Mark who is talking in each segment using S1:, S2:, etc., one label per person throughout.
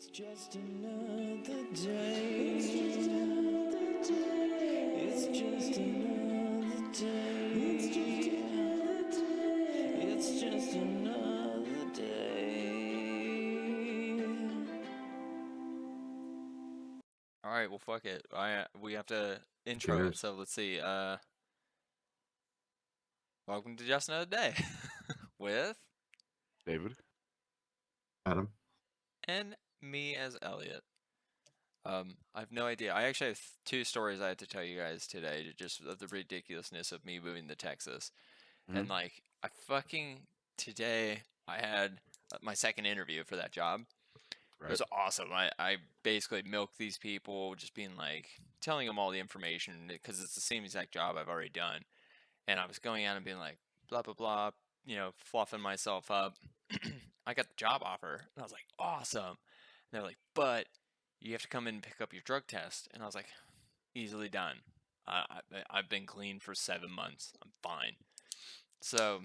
S1: It's just another day. It's just another day. It's just another day. It's just another day. It's just another day.
S2: All right, well, fuck it. We have to intro it.
S3: Cheers.
S2: So let's see. Welcome to Just Another Day with
S3: David. Adam.
S2: and me as Elliott. I have no idea. I actually have two stories I have to tell you guys today, just of the ridiculousness of me moving to Texas. And
S3: Mhm.
S2: like, today I had my second interview for that job. It was awesome. I basically milked these people, just being like, telling them all the information because it's the same exact job I've already done. And I was going out and being like, blah, blah, blah, fluffing myself up. I got the job offer. And I was like, awesome. And they're like, but you have to come in and pick up your drug test. And I was like, easily done. I've been clean for 7 months. I'm fine. So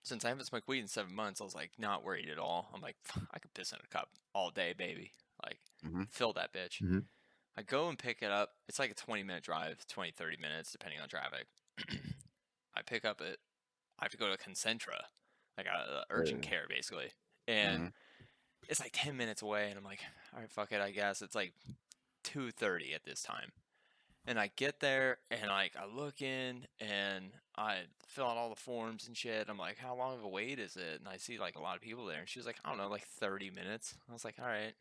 S2: since I haven't smoked weed in 7 months, I was like, not worried at all. I'm like, I could piss in a cup all day, baby. Like,
S3: Mhm.
S2: fill that bitch.
S3: Mhm.
S2: I go and pick it up. It's like a 20-minute drive, 20, 30 minutes, depending on traffic. I pick up it. I have to go to Concentra, like urgent
S3: Yeah.
S2: care, basically. And
S3: Mhm.
S2: it's like 10 minutes away. And I'm like, all right, fuck it, I guess. It's like 2:30 at this time. And I get there and like I look in and I fill out all the forms and shit. I'm like, how long of a wait is it? And I see like a lot of people there. And she was like, I don't know, like 30 minutes. I was like, all right,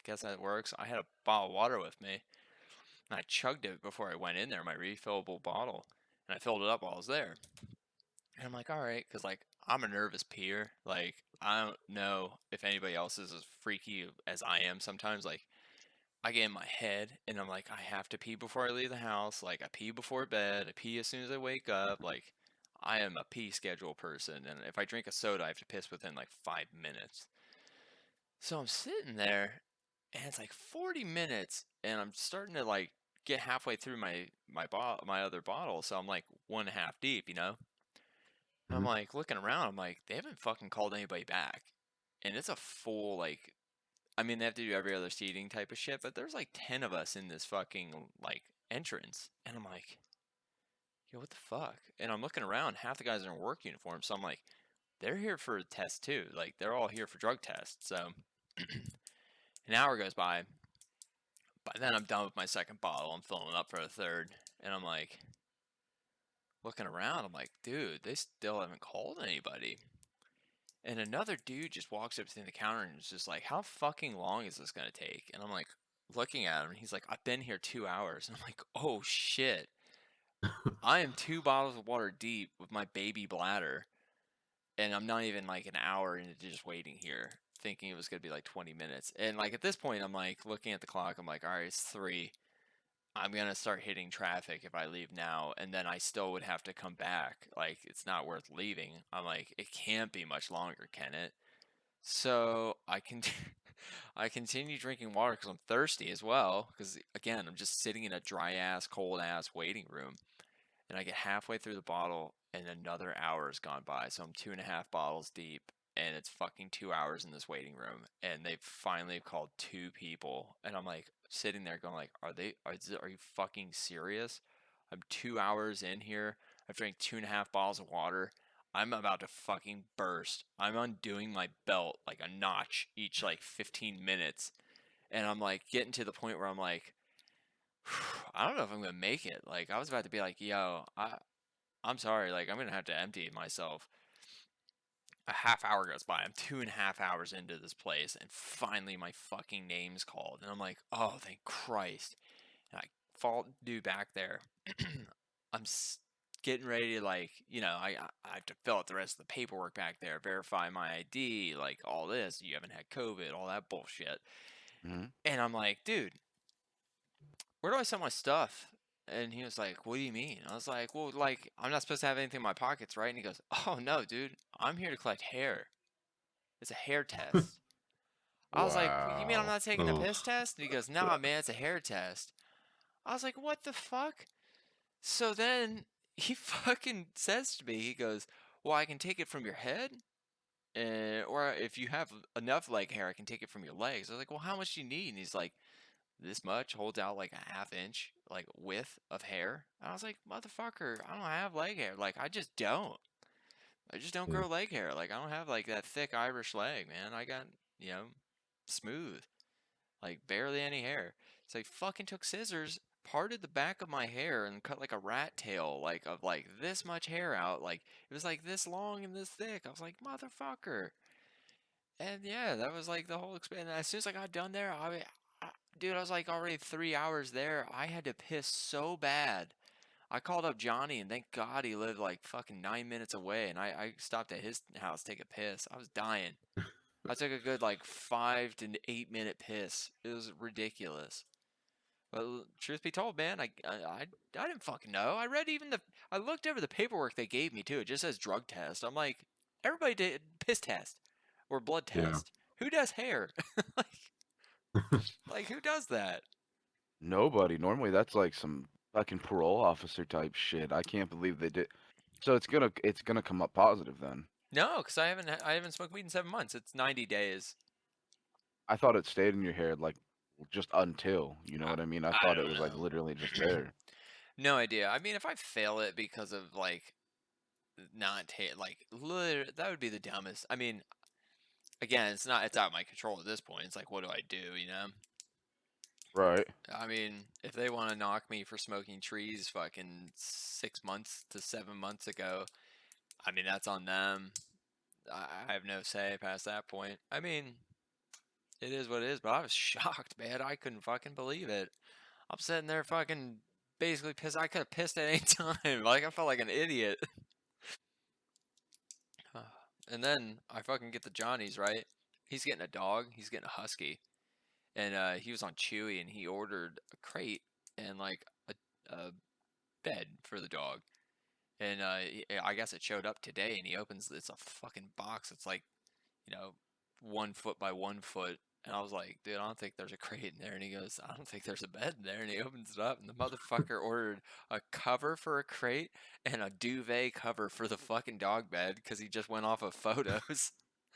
S2: guess that works. I had a bottle of water with me and I chugged it before I went in there, my refillable bottle. And I filled it up while I was there. And I'm like, all right, because like I'm a nervous peer. Like I don't know if anybody else is as freaky as I am sometimes. Like I get in my head and I'm like, I have to pee before I leave the house. Like I pee before bed. I pee as soon as I wake up. Like I am a pee schedule person. And if I drink a soda, I have to piss within like 5 minutes. So I'm sitting there and it's like 40 minutes and I'm starting to like get halfway through my other bottle. So I'm like 1.5 deep, you know? And I'm
S3: Mhm.
S2: like looking around, I'm like, they haven't fucking called anybody back. And it's a full like I mean they have to do every other seating type of shit, but there's like 10 of us in this fucking like entrance. And I'm like, yo, what the fuck? And I'm looking around, half the guys are in work uniforms, so I'm like, they're here for a test too. Like they're all here for drug tests. So an hour goes by. By then I'm done with my second bottle. I'm filling up for a third. And I'm like looking around, I'm like, dude, they still haven't called anybody. And another dude just walks up to the counter and is just like, how fucking long is this going to take? And I'm like, looking at him, and he's like, I've been here 2 hours. And I'm like, oh shit. I am 2 bottles of water deep with my baby bladder. And I'm not even like an hour into just waiting here, thinking it was going to be like 20 minutes. And like at this point, I'm like looking at the clock. I'm like, all right, it's 3. I'm going to start hitting traffic if I leave now. And then I still would have to come back. Like, it's not worth leaving. I'm like, it can't be much longer, can it? So I continue drinking water because I'm thirsty as well. Because again, I'm just sitting in a dry ass, cold ass waiting room, and I get halfway through the bottle, and another hour has gone by. So I'm 2.5 bottles deep, and it's fucking 2 hours in this waiting room. And they finally called 2 people, and I'm like sitting there going like, are you fucking serious? I'm 2 hours in here. I've drank 2.5 bottles of water. I'm about to fucking burst. I'm undoing my belt like a notch each like 15 minutes. And I'm like getting to the point where I'm like, I don't know if I'm gonna make it. Like I was about to be like, yo, I'm sorry, like I'm gonna have to empty myself. A half hour goes by. I'm 2.5 hours into this place, and finally my fucking name's called. And I'm like, oh, thank Christ. And I fall due back there. I'm getting ready to like, I have to fill out the rest of the paperwork back there, verify my ID, like all this. You haven't had COVID, all that bullshit.
S3: Mhm.
S2: And I'm like, dude, where do I send my stuff? And he was like, what do you mean? I was like, well, like, I'm not supposed to have anything in my pockets, right? And he goes, oh, no, dude, I'm here to collect hair. It's a hair test. I was like, you mean I'm
S3: Wow.
S2: not taking a
S3: Ugh.
S2: piss test? And he goes, nah, man, it's a hair test. I was like, what the fuck? So then he fucking says to me, he goes, well, I can take it from your head or if you have enough leg hair, I can take it from your legs. I was like, well, how much do you need? And he's like, this much. Holds out like a half inch, like width of hair. I was like, motherfucker, I don't have leg hair. Like, I just don't. I just don't
S3: Yeah.
S2: grow leg hair. Like, I don't have like that thick Irish leg, man. I got, smooth, like barely any hair. So he fucking took scissors, parted the back of my hair, and cut like a rat tail, like of like this much hair out. Like it was like this long and this thick. I was like, motherfucker. And yeah, that was like the whole experience. As soon as I got done there, dude, I was like already 3 hours there. I had to piss so bad. I called up Johnny, and thank God he lived like fucking 9 minutes away. And I stopped at his house to take a piss. I was dying. I took a good like 5 to 8 minute piss. It was ridiculous. But truth be told, man, I didn't fucking know. I looked over the paperwork they gave me too. It just says drug test. I'm like, everybody did piss test or blood
S3: Yeah.
S2: test. Who does hair? like who does that?
S4: Nobody. Normally, that's like some fucking parole officer type shit. I can't believe they did. So it's gonna come up positive then.
S2: No, because I haven't smoked weed in 7 months. It's 90 days.
S4: I thought it stayed in your hair like just until, you know what I mean? I thought it
S2: don't
S4: was like
S2: know.
S4: literally just there.
S2: No idea. I mean, if I fail it because of like not like that would be the dumbest. I mean, again, it's out of my control at this point. It's like, what do I do?
S4: Right.
S2: I mean, if they want to knock me for smoking trees fucking 6 months to 7 months ago, I mean, that's on them. I have no say past that point. I mean, it is what it is, but I was shocked, man. I couldn't fucking believe it. I'm sitting there fucking basically pissed. I could have pissed at any time. Like, I felt like an idiot. And then I fucking get the Johnnies, right? He's getting a dog. He's getting a husky. And he was on Chewy, and he ordered a crate and like a bed for the dog. And I guess it showed up today, and he opens it's a fucking box. It's like 1 foot by 1 foot. And I was like, dude, I don't think there's a crate in there. And he goes, I don't think there's a bed in there. And he opens it up, and the motherfucker ordered a cover for a crate and a duvet cover for the fucking dog bed because he just went off of photos.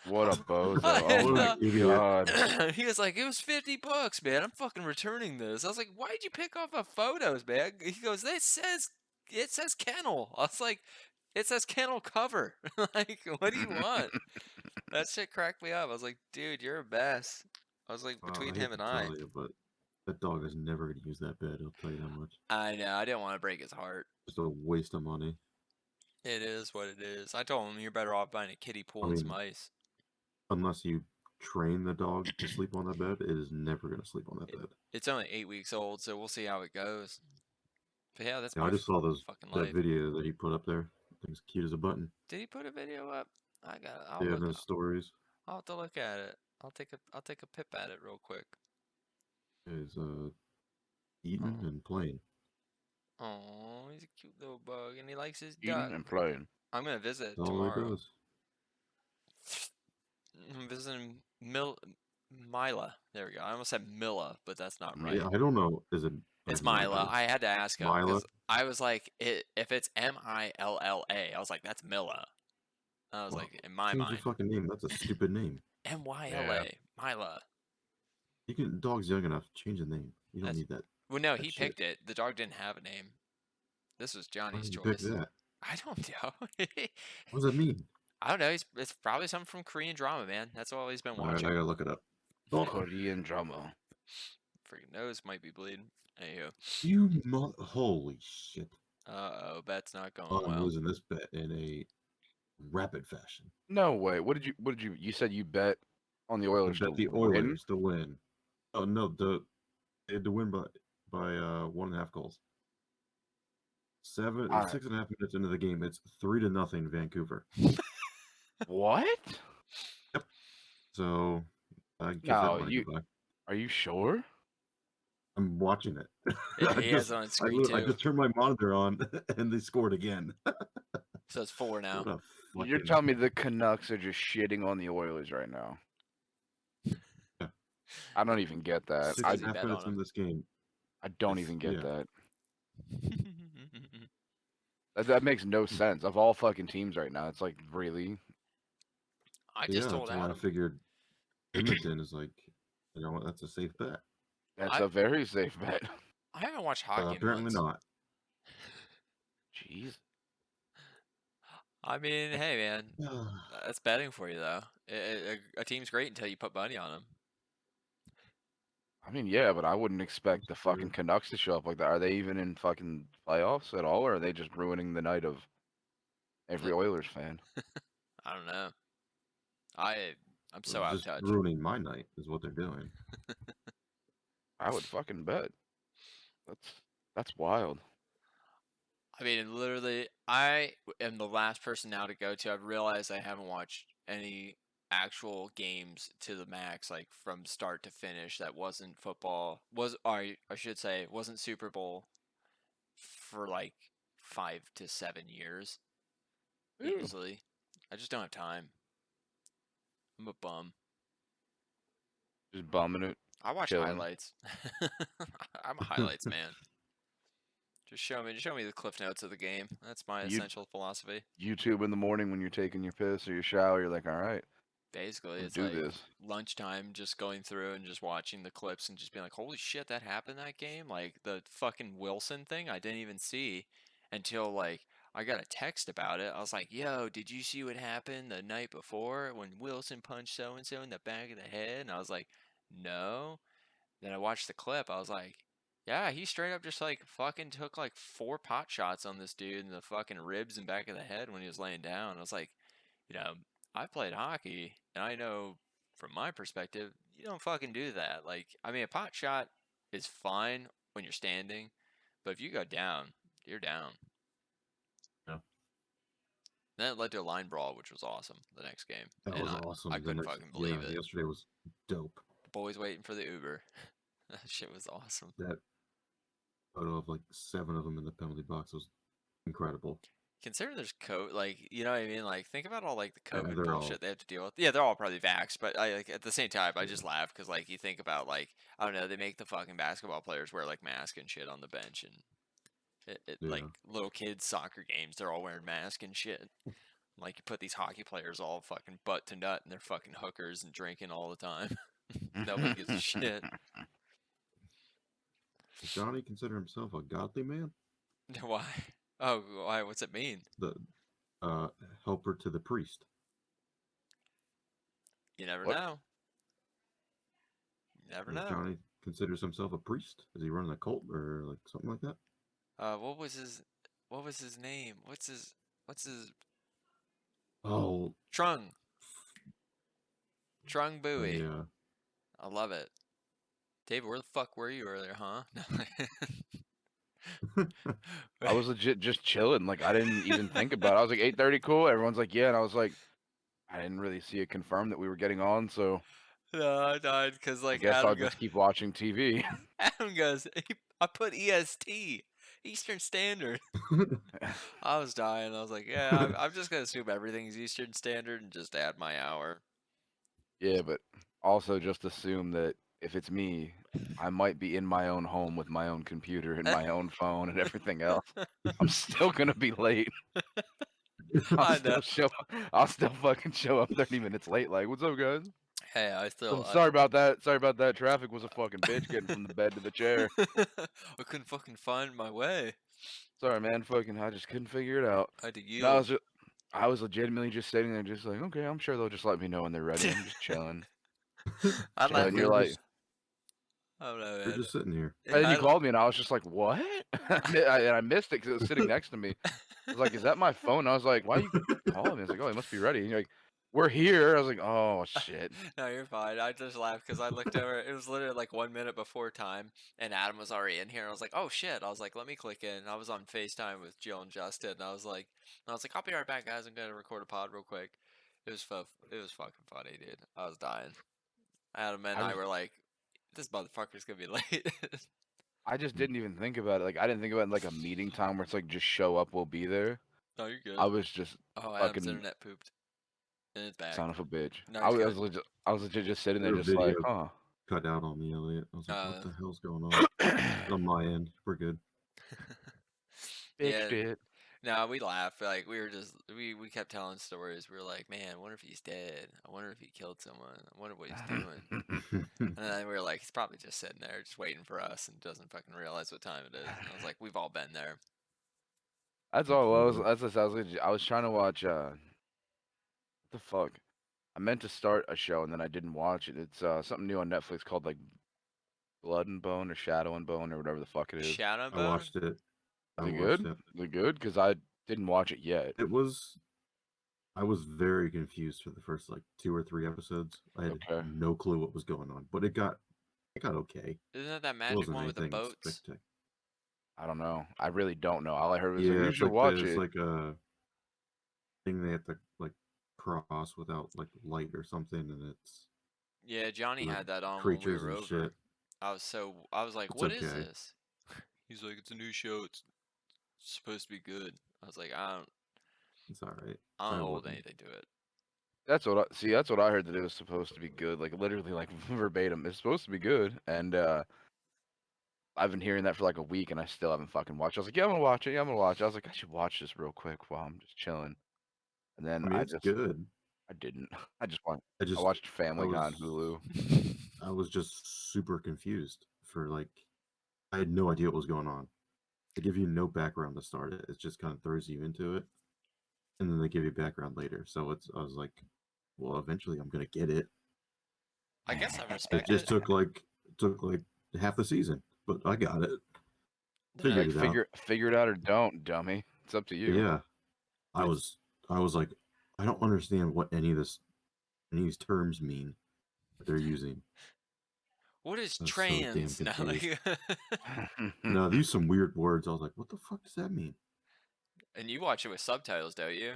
S4: What a bozo.
S2: And,
S4: Oh my
S3: What an idiot.
S4: god.
S2: he was like, it was $50, man. I'm fucking returning this. I was like, why'd you pick off of photos, man? He goes, it says kennel. I was like, it says kennel cover. Like, what do you want? That shit cracked me up. I was like, dude, you're a mess. I was like, between
S3: I hate
S2: him
S3: to
S2: and I.
S3: tell you, but that dog is never going to use that bed. I'll tell you that much.
S2: I know. I didn't want to break his heart.
S3: Just a waste of money.
S2: It is what it is. I told him you're better off buying a kiddie pool and some
S3: mean,
S2: ice.
S3: Unless you train the dog to sleep on that bed, it is never going to sleep on that bed.
S2: It's only 8 weeks old, so we'll see how it goes. But yeah, that's
S3: Yeah,
S2: my
S3: I just saw
S2: fucking
S3: that
S2: life.
S3: video that he put up there. Thing's cute as a button.
S2: Did he put a video up?
S3: They have those stories.
S2: I'll have to look at it. I'll take a pip at it real quick.
S3: Is eating and playing.
S2: Oh, he's a cute little bug, and he likes his
S4: Eating
S2: duck.
S4: and playing.
S2: I'm gonna visit
S3: That's all he
S2: tomorrow.
S3: does.
S2: I'm visiting Mila. There we go. I almost said Milla, but that's not right.
S3: Yeah, I don't know. Is it?
S2: It's Mila. I had to ask him
S3: Mila?
S2: because I was like, if it's Milla, I was like, that's Milla. I was
S3: Well,
S2: like, in my
S3: change
S2: mind,
S3: your fucking name. That's a stupid name.
S2: Myla, Mila.
S3: You can. Dog's young enough. Change the name. You don't need that.
S2: Well, no,
S3: that
S2: he
S3: shit.
S2: picked it. The dog didn't have a name. This was
S3: Why
S2: Johnny's
S3: did you pick
S2: choice.
S3: that?
S2: I don't know.
S3: What does that mean?
S2: I don't know. It's probably something from Korean drama, man. That's all he's been
S3: All right,
S2: watching.
S3: I gotta look it up. Hold on.
S4: Korean drama.
S2: Freaking nose might be bleeding. Anywho.
S3: You holy shit!
S2: Uh-oh, bet's not going
S3: I'm
S2: well.
S3: losing this bet in a rapid fashion.
S4: No way. What did you said you bet on the Oilers
S3: I bet the
S4: to win?
S3: Oilers to win. Oh no, they had to win by 1.5 goals. 6.5 minutes into the game, it's 3-0 Vancouver.
S4: What?
S3: So I guess
S4: No,
S3: that money goodbye.
S4: Are you sure?
S3: I'm watching it.
S2: Yeah, he has it on screen
S3: I
S2: too.
S3: just turned my monitor on and they scored again.
S2: So it's 4 now.
S3: What a
S4: You're
S3: fucking-
S4: telling me the Canucks are just shitting on the Oilers right now?
S3: Yeah.
S4: I don't even get that.
S3: 6.5
S2: bet
S3: minutes
S2: on
S3: in this game.
S4: I don't even get
S3: Yeah.
S4: that. That makes no sense. Of all fucking teams right now, it's like really.
S2: I just
S3: Yeah,
S2: told
S3: that's why I
S2: Adam.
S3: figured Edmonton is like, you know what, that's a safe bet.
S4: That's
S2: I-
S4: a very safe bet.
S2: I haven't watched hockey in
S3: Apparently
S2: months.
S3: not.
S4: Jeez.
S2: I mean, hey man, that's betting for you though. A team's great until you put money on them.
S4: I mean, yeah, but I wouldn't expect the
S3: That's true.
S4: fucking Canucks to show up like that. Are they even in fucking playoffs at all, or are they just ruining the night of every Oilers fan?
S2: I don't know. I'm so out of
S3: Just
S2: touch.
S3: ruining my night is what they're doing.
S4: I would fucking bet. That's wild.
S2: I mean, literally, I am the last person now to go to. I've realized I haven't watched any actual games to the max, like from start to finish. That wasn't football. I should say, wasn't Super Bowl for like 5 to 7 years.
S4: Ew.
S2: Easily. I just don't have time. I'm a bum.
S4: Just bumming it.
S2: I watch
S4: Chilling.
S2: highlights. I'm a highlights man. Just show me the cliff notes of the game. That's my
S4: You-
S2: essential philosophy.
S4: YouTube in the morning when you're taking your piss or your shower, you're like, all right,
S2: Basically,
S4: let's
S2: it's
S4: do
S2: like
S4: this.
S2: lunchtime, just going through and just watching the clips and just being like, "Holy shit, that happened that game!" Like the fucking Wilson thing, I didn't even see until like I got a text about it. I was like, "Yo, did you see what happened the night before when Wilson punched so and so in the back of the head?" And I was like, "No." Then I watched the clip. I was like, "Yeah, he straight up just like fucking took like 4 pot shots on this dude in the fucking ribs and back of the head when he was laying down." I was like, you know, I played hockey, and I know from my perspective, you don't fucking do that. Like, I mean, a pot shot is fine when you're standing, but if you go down, you're down.
S3: Yeah.
S2: Then it led to a line brawl, which was awesome the next game.
S3: That
S2: And
S3: was awesome.
S2: I
S3: The
S2: couldn't
S3: next-
S2: fucking believe it.
S3: Yesterday was dope.
S2: The boys waiting for the Uber. That shit was awesome.
S3: That photo of like 7 of them in the penalty box was incredible.
S2: Consider there's like, you know what I mean? Like, think about all like the
S3: Yeah,
S2: COVID
S3: they're all-
S2: bullshit they have to deal with. Yeah, they're all probably vaxxed, but I like at the same time, I just laugh because like you think about like I don't know, they make the fucking basketball players wear like masks and shit on the bench, and like
S3: Yeah.
S2: little kids soccer games, they're all wearing masks and shit. Like you put these hockey players all fucking butt to nut, and they're fucking hookers and drinking all the time. Nobody gives a shit.
S3: Does Johnny consider himself a godly man?
S2: Why? Oh, why? What's it mean?
S3: The helper to the priest.
S2: You never
S4: What?
S2: know. You never
S3: Does
S2: know.
S3: Johnny considers himself a priest? Is he running a cult or like something like that?
S2: What was his name? What's his
S3: Oh,
S2: Trung Buoy.
S3: yeah.
S2: I love it. David, where the fuck were you earlier, huh?
S4: I was legit just chilling. Like I didn't even think about it. I was like 8:30, cool. Everyone's like, yeah, and I was like, I didn't really see it confirmed that we were getting on, so
S2: No, I died because
S4: I
S2: like
S4: guess I'll
S2: Adam,
S4: just keep watching TV.
S2: Adam goes, I put EST, Eastern Standard. I was dying. I was like, yeah, I'm just gonna assume everything's Eastern Standard and just add my hour.
S4: Yeah, but also just assume that if it's me, I might be in my own home with my own computer and my own phone and everything else. I'm still gonna be late.
S2: I know.
S4: I'll still fucking show up 30 minutes late. Like, what's up, guys?
S2: Hey, I still.
S4: Sorry about that. Sorry about that. Traffic was a fucking bitch getting from the bed to the chair.
S2: I couldn't fucking find my way.
S4: Sorry, man. Fucking, I just couldn't figure it out.
S2: I had to
S4: No,
S2: yield.
S4: I was legitimately just sitting there, just like, okay, I'm sure they'll just let me know when they're ready. I'm just chilling.
S2: I
S3: Yeah,
S2: laugh.
S4: And you're like,
S2: I don't know,
S3: We're
S2: man.
S3: just sitting here.
S4: and then you
S2: I-
S4: called me, and I was just like, what? And I missed it because it was sitting next to me. I was like, is that my phone? I was like, why are you calling me? I was like, oh, he must be ready. And you're like, we're here. I was like, oh, shit.
S2: No, you're fine. I just laughed because I looked over. It was literally like 1 minute before time, and Adam was already in here. I was like, "Oh shit!" I was like, "Let me click in." I was on FaceTime with Jill and Justin. And I was like, "I'll be right back, guys. I'm gonna record a pod real quick." It was fucking funny, dude. I was dying. Adam and I were like, "This motherfucker's gonna be late."
S4: I just didn't even think about it. Like, I didn't think about it in like a meeting time where it's like, just show up, we'll be there.
S2: No, you're good.
S4: I was just
S2: Oh, Adam's
S4: fucking
S2: internet pooped, and it's back.
S4: son of a bitch.
S2: No,
S4: I
S2: he's
S4: was legit just sitting there,
S3: Your
S4: just like,
S3: video
S4: huh.
S3: cut out on me, Elliot. I was like, what
S2: Uh,
S3: the hell's going on? On my end, we're good.
S4: Bitch
S2: Yeah.
S4: did.
S2: No, we laughed. Like we were just we kept telling stories. We were like, man, I wonder if he's dead. I wonder if he killed someone. I wonder what he's doing. And then we were like, he's probably just sitting there, just waiting for us, and doesn't fucking realize what time it is. And I was like, we've all been there.
S4: That's all. I was.
S3: Absolutely.
S4: I was trying to watch. What the fuck? I meant to start a show and then I didn't watch it. It's something new on Netflix called like Blood and Bone or Shadow and Bone or whatever the fuck it is.
S2: Shadow
S3: I
S2: Bone.
S3: watched it. I
S4: Is it
S3: watched
S4: good?
S3: it.
S4: Is it good? Because I didn't watch it yet.
S3: It was. I was very confused for the first like 2 or 3 episodes. I had
S4: Okay.
S3: no clue what was going on, but it got okay.
S2: Isn't that that
S3: It
S2: magic
S3: wasn't
S2: one with the
S3: anything
S2: boats?
S3: spectacular.
S4: I don't know. I really don't know. All I heard was like,
S3: Yeah,
S4: you
S3: it's
S4: should
S3: like
S4: watch
S3: it's
S4: it.
S3: like a thing they have to like cross without like light or something, and it's
S2: Yeah, Johnny
S3: like
S2: had that on when we
S3: creatures
S2: were
S3: and
S2: over.
S3: shit.
S2: I was like,
S3: It's
S2: what is
S3: okay.
S2: this? He's like, it's a new show. It's supposed to be good. I was like,
S3: It's all right.
S2: I don't
S3: I
S2: hold
S3: wouldn't.
S2: anything to it.
S4: That's what I see. That's what I heard that it was supposed to be good. Like literally, like verbatim. It's supposed to be good, and I've been hearing that for like a week, and I still haven't fucking watched. I was like, yeah, I'm gonna watch it. Yeah, I'm gonna watch it. I was like, I should watch this real quick while I'm just chilling. And then
S3: I mean, it's good.
S4: I didn't. I just want.
S3: I
S4: I
S3: just,
S4: watched
S3: I
S4: Family Guy on
S3: was,
S4: Hulu.
S3: I was just super confused for like, I had no idea what was going on. They give you no background to start it. It just kind of throws you into it, and then they give you background later. So I was like, well, eventually I'm gonna get it.
S2: I guess I
S3: It
S2: respect
S3: just
S2: it.
S3: took like half the season, but I got it.
S2: They're
S3: Figured
S2: like,
S3: it out.
S4: Figure it out or don't, dummy. It's up to you.
S3: Yeah,
S2: But it's-
S3: I was like, I don't understand what any of these terms mean that they're using.
S2: what is
S3: I was so damn
S2: trans? No,
S3: confused.
S2: like,
S3: No, these some weird words. I was like, what the fuck does that mean?
S2: and you watch it with subtitles, don't you?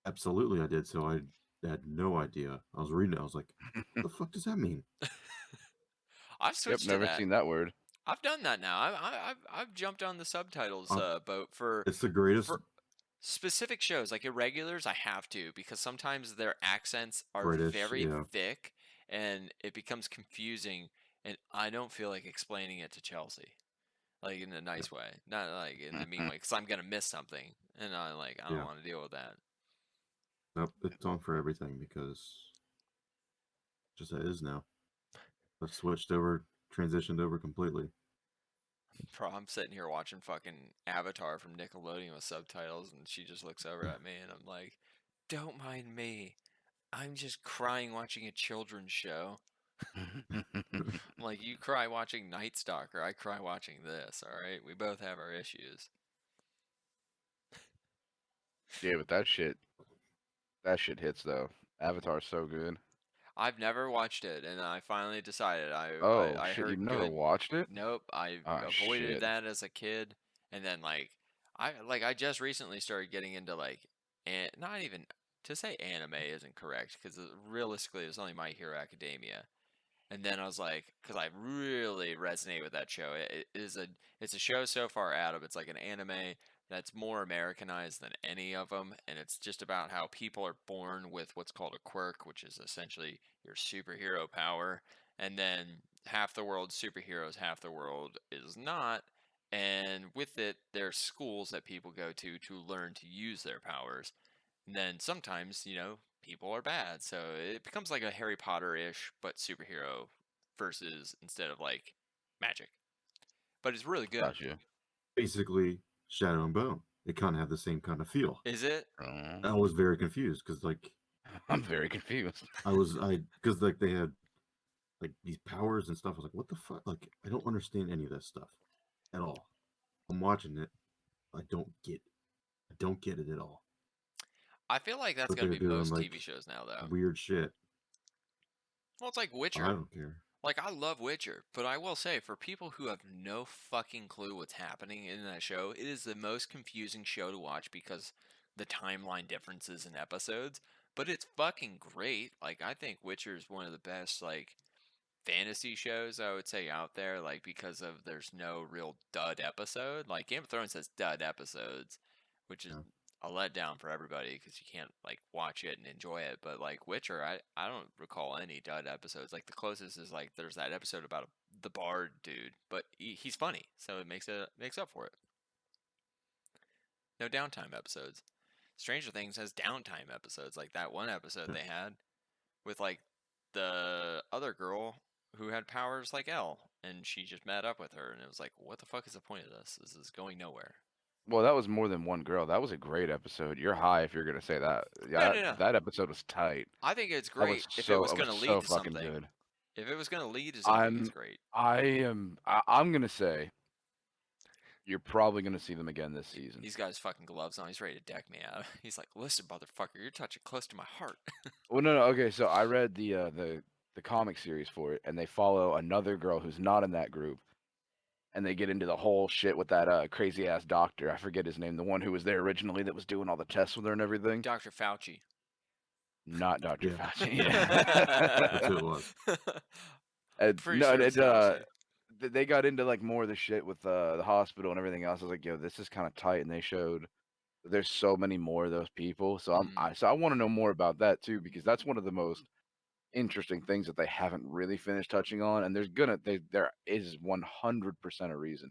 S3: Absolutely, I did. So I had no idea. I was reading it. I was like, what the fuck does that mean?
S2: I've
S4: Yep,
S2: switched to
S4: never
S2: that.
S4: seen that word.
S2: I've done that now. I've jumped on the subtitles boat
S3: It's the greatest,
S2: for specific shows like irregulars. I have to because sometimes their accents are
S3: British.
S2: very
S3: Yeah,
S2: thick and it becomes confusing. And I don't feel like explaining it to Chelsea, like in a nice way, not like in the mean way, because I'm gonna miss something, and I don't
S3: yeah.
S2: want to deal with that.
S3: Nope, it's on for everything because just that is now. I've switched over, transitioned over completely.
S2: Bro, I'm sitting here watching fucking Avatar from Nickelodeon with subtitles, and she just looks over at me, and I'm like, "Don't mind me. I'm just crying watching a children's show." I'm like, you cry watching Night Stalker, I cry watching this. All right, we both have our issues.
S4: Yeah, but that shit hits though. Avatar's so good.
S2: I've never watched it, and I finally decided.
S4: Oh
S2: I
S4: shit, you've
S2: heard
S4: never
S2: good.
S4: watched it?
S2: Nope, I
S4: Ah
S2: avoided
S4: shit.
S2: that as a kid, and then I just recently started getting into not even to say anime isn't correct because realistically it's only My Hero Academia. And then I was like, because I really resonate with that show. It's a show so far out of it's like an anime that's more Americanized than any of them, and it's just about how people are born with what's called a quirk, which is essentially your superhero power, and then half the world's superheroes, half the world is not. And with it, there's schools that people go to learn to use their powers. And then sometimes, people are bad. So it becomes like a Harry Potter-ish, but superhero versus instead of like magic. But it's really good.
S4: Gotcha.
S3: Basically, Shadow and Bone. They kind of have the same kind of feel.
S2: Is it?
S3: I was very confused because like
S4: I'm very confused.
S3: because like they had like these powers and stuff. I was like, what the fuck? Like I don't understand any of this stuff at all. I'm watching it. I don't get it at all.
S2: I feel like that's
S3: But
S2: going
S3: they're
S2: to be
S3: doing
S2: most
S3: like
S2: TV shows now, though.
S3: weird shit.
S2: Well, it's like
S3: I
S2: Witcher.
S3: don't care.
S2: Like, I love Witcher, but I will say, for people who have no fucking clue what's happening in that show, it is the most confusing show to watch because the timeline differences in episodes. But it's fucking great. Like, I think Witcher is one of the best, like, fantasy shows I would say out there, like because of there's no real dud episode. Like Game of Thrones has dud episodes, which is
S3: Yeah.
S2: a letdown for everybody because you can't like watch it and enjoy it. But like Witcher, I don't recall any dud episodes. Like the closest is like there's that episode about the bard dude, but he's funny, so it makes up for it. No downtime episodes. Stranger Things has downtime episodes, like that one episode they had with like the other girl who had powers like Elle, and she just met up with her, and it was like, what the fuck is the point of this? This is going nowhere.
S4: Well, that was more than one girl. That was a great episode. You're high if you're gonna say that.
S2: No,
S4: Yeah,
S2: no, no.
S4: that episode was tight.
S2: I think it's
S4: That was
S2: great if it was
S4: it was
S2: going to
S4: so
S2: lead to
S4: fucking
S2: something.
S4: good.
S2: If it was going to lead to something, it's great.
S4: I'm gonna say you're probably gonna see them again this season.
S2: He's got his fucking gloves on. He's ready to deck me out. He's like, listen, motherfucker, you're touching close to my heart.
S4: Well, no, okay. So I read the comic series for it, and they follow another girl who's not in that group, and they get into the whole shit with that crazy ass doctor. I forget his name, the one who was there originally that was doing all the tests with her and everything.
S2: Dr. Fauci.
S4: Not Dr.
S3: Yeah.
S4: Fauci.
S3: That's who it was.
S2: Pretty
S4: No,
S2: sure it's Fauci.
S4: they got into like more of the shit with the hospital and everything else. I was like, yo, this is kind of tight, and they showed that there's so many more of those people. So I want to know more about that too, because that's one of the most interesting things that they haven't really finished touching on. And there is 100% a reason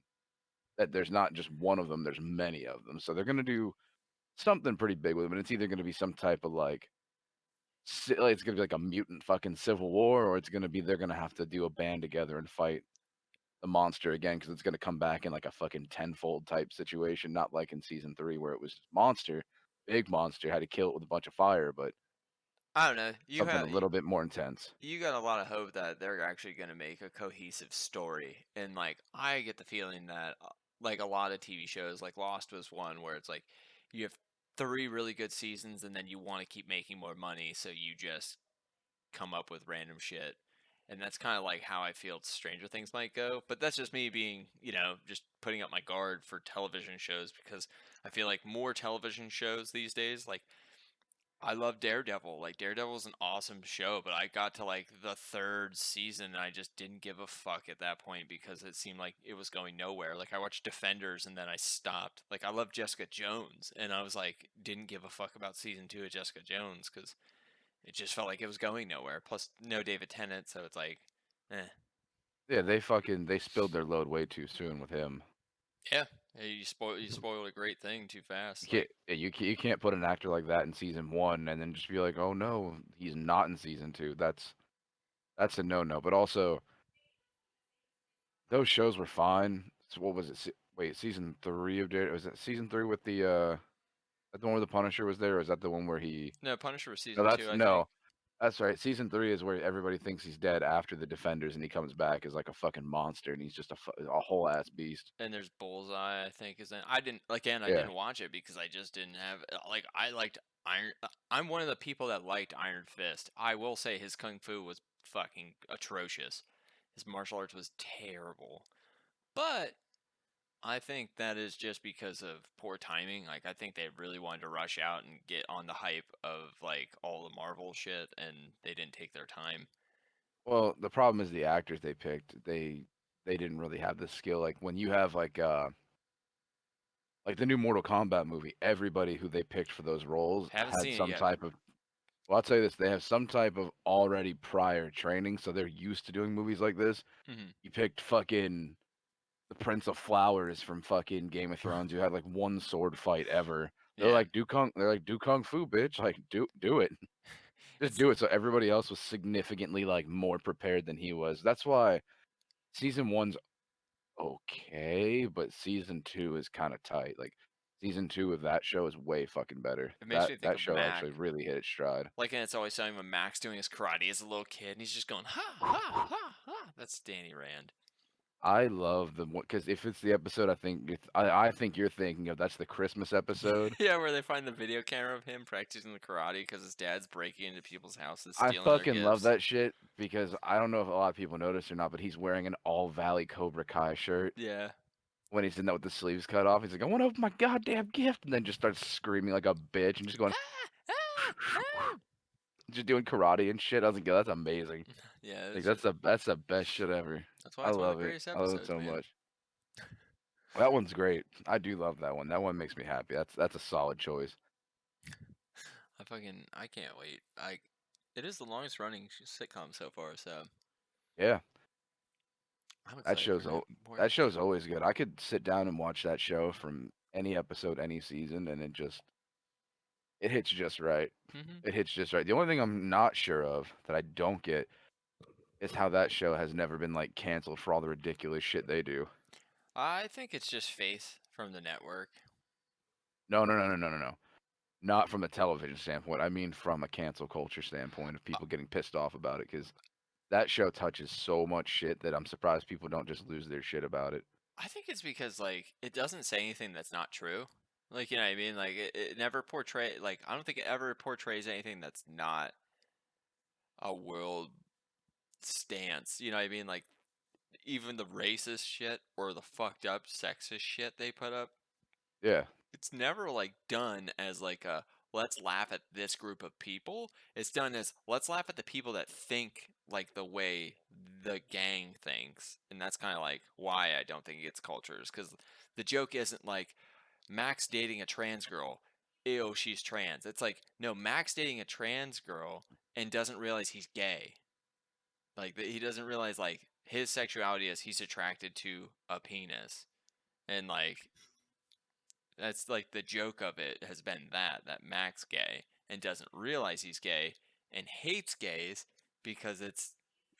S4: that there's not just one of them. There's many of them. So they're gonna do something pretty big with them, and it's either gonna be some type of like it's gonna be like a mutant fucking civil war, or it's gonna be they're gonna have to do a band together and fight the monster again, because it's gonna come back in like a fucking tenfold type situation, not like in season 3 where it was big monster, had to kill it with a bunch of fire, but
S2: I don't know.
S4: something a little bit more intense.
S2: You got a lot of hope that they're actually going to make a cohesive story. And like I get the feeling that like a lot of TV shows, like Lost was one where it's like you have 3 really good seasons and then you want to keep making more money, so you just come up with random shit. And that's kind of like how I feel Stranger Things might go. But that's just me being, just putting up my guard for television shows, because I feel like more television shows these days, like I love Daredevil. Like Daredevil's an awesome show, but I got to like the 3rd season and I just didn't give a fuck at that point because it seemed like it was going nowhere. Like I watched Defenders and then I stopped. Like I love Jessica Jones and I was like didn't give a fuck about season 2 of Jessica Jones cuz it just felt like it was going nowhere. Plus no David Tennant, so it's like
S4: Yeah, they spilled their load way too soon with him.
S2: yeah, you spoiled a great thing too fast.
S4: You can't put an actor like that in season 1 and then just be like, oh no, he's not in season 2. That's a no. But also, those shows were fine. So what was it? Wait, season 3 of Daredevil? Was it season 3 with that the one where the Punisher was there, or is that the one where he?
S2: No, Punisher was
S4: No,
S2: season 2, I think.
S4: no, that's right. Season 3 is where everybody thinks he's dead after the Defenders, and he comes back as like a fucking monster, and he's just a whole ass beast.
S2: And there's Bullseye, I think, is in. I didn't I
S4: Yeah.
S2: didn't watch it because I just didn't have like I liked Iron. I'm one of the people that liked Iron Fist. I will say his kung fu was fucking atrocious. His martial arts was terrible, but I think that is just because of poor timing. Like I think they really wanted to rush out and get on the hype of like all the Marvel shit, and they didn't take their time.
S4: Well, the problem is the actors they picked. They didn't really have the skill. Like when you have like the new Mortal Kombat movie, everybody who they picked for those roles
S2: Haven't
S4: had
S2: seen it
S4: some
S2: yet.
S4: type of. Well, I'll tell you this: they have some type of already prior training, so they're used to doing movies like this.
S2: Mhm.
S4: You picked fucking the Prince of Flowers from fucking Game of Thrones, who had like one sword fight ever. They're
S2: Yeah.
S4: like do kung fu, bitch. Like do it. Just do it. So everybody else was significantly like more prepared than he was. That's why season 1's okay, but season 2 is kind of tight. Like season 2 of that show is way fucking better.
S2: It makes me think
S4: That
S2: of
S4: show
S2: Mac.
S4: actually really hit its stride.
S2: Like, and it's always showing when Max doing his karate as a little kid, and he's just going ha ha ha ha. That's Danny Rand.
S4: I love the one because if it's the episode, I think you're thinking of, that's the Christmas episode.
S2: Yeah, where they find the video camera of him practicing the karate because his dad's breaking into people's houses,
S4: I
S2: stealing their
S4: fucking
S2: gifts.
S4: love that shit because I don't know if a lot of people noticed or not, but he's wearing an All Valley Cobra Kai shirt.
S2: Yeah.
S4: When he's in that with the sleeves cut off, he's like, I want to open my goddamn gift, and then just starts screaming like a bitch and just going, just doing karate and shit. I was like, yeah, that's amazing.
S2: Yeah.
S4: Like that's the best shit ever.
S2: That's why
S4: I
S2: it's one of
S4: love
S2: the
S4: it.
S2: greatest
S4: I love it
S2: episodes,
S4: so
S2: man.
S4: much. That one's great. I do love that one. That one makes me happy. That's a solid choice.
S2: I can't wait. It is the longest running sitcom so far, so
S4: Yeah,
S2: I'm
S4: that
S2: excited for
S4: show's
S2: more
S4: that show's
S2: episodes.
S4: always good. I could sit down and watch that show from any episode, any season, and it hits just right.
S2: Mhm.
S4: It hits just right. The only thing I'm not sure of that I don't get is how that show has never been like canceled for all the ridiculous shit they do.
S2: I think it's just faith from the network.
S4: No. Not from a television standpoint. I mean from a cancel culture standpoint of people getting pissed off about it because that show touches so much shit that I'm surprised people don't just lose their shit about it.
S2: I think it's because like it doesn't say anything that's not true. Like you know what I mean? Like it never portray like I don't think it ever portrays anything that's not a world stance. You know what I mean? Like even the racist shit or the fucked up sexist shit they put up,
S4: Yeah.
S2: it's never like done as like a let's laugh at this group of people. It's done as let's laugh at the people that think like the way the gang thinks. And that's kind of like why I don't think it gets cultures cuz the joke isn't like Max dating a trans girl. Ew, she's trans. It's like no, Max dating a trans girl and doesn't realize he's gay. Like he doesn't realize like his sexuality is he's attracted to a penis. And like that's like the joke of it has been that Max gay and doesn't realize he's gay and hates gays because it's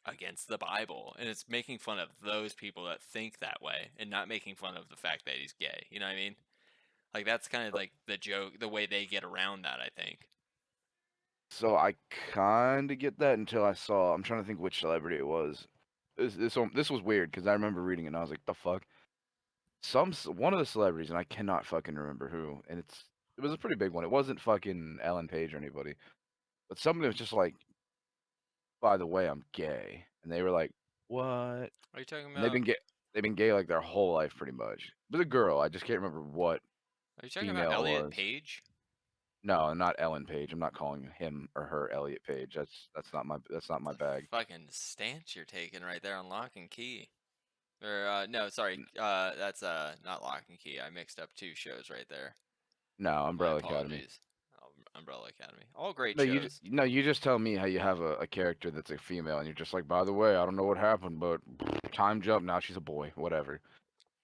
S2: against the Bible and it's making fun of those people that think that way and not making fun of the fact that he's gay. You know what I mean? Like that's kind of like the joke, the way they get around that, I think.
S4: So I kind of get that until I saw. I'm trying to think which celebrity it was. This was weird because I remember reading it and I was like, "The fuck." One of the celebrities and I cannot fucking remember who, and it was a pretty big one. It wasn't fucking Ellen Page or anybody, but somebody was just like, "By the way, I'm gay," and they were like, "What?"
S2: Are you talking
S4: And they've
S2: about?
S4: been gay. They've been gay like their whole life, pretty much. It was a girl. I just can't remember what
S2: Are you talking about
S4: female it
S2: Elliott
S4: was.
S2: Page?
S4: No, not Ellen Page. I'm not calling him or her Elliott Page. That's not my
S2: The
S4: bag.
S2: fucking stance you're taking right there on Lock and Key. Or no, sorry, that's not Lock and Key. I mixed up two shows right there.
S4: No,
S2: My
S4: Umbrella Academy.
S2: apologies. Umbrella Academy. All great
S4: No,
S2: shows.
S4: you just tell me how you have a character that's a female, and you're just like, by the way, I don't know what happened, but time jump. Now she's a boy. Whatever.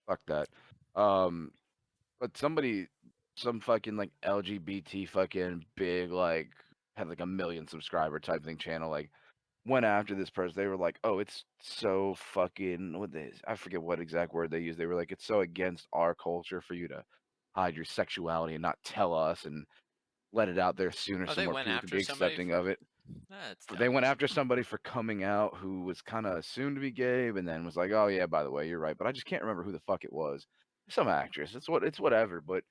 S4: Fuck that. Um, but some fucking like LGBT fucking big like had like a million subscriber type thing channel like went after this person. They were like, oh, it's so fucking I forget what exact word they used. They were like, it's so against our culture for you to hide your sexuality and not tell us and let it out there sooner
S2: Oh,
S4: so
S2: they
S4: more
S2: went
S4: people can
S2: after
S4: be
S2: somebody
S4: accepting
S2: for.
S4: of it.
S2: That's
S4: They
S2: dumb.
S4: went after somebody for coming out who was kind of assumed to be gay, and then was like, "Oh yeah, by the way, you're right," but I just can't remember who the fuck it was. Some actress. It's whatever. But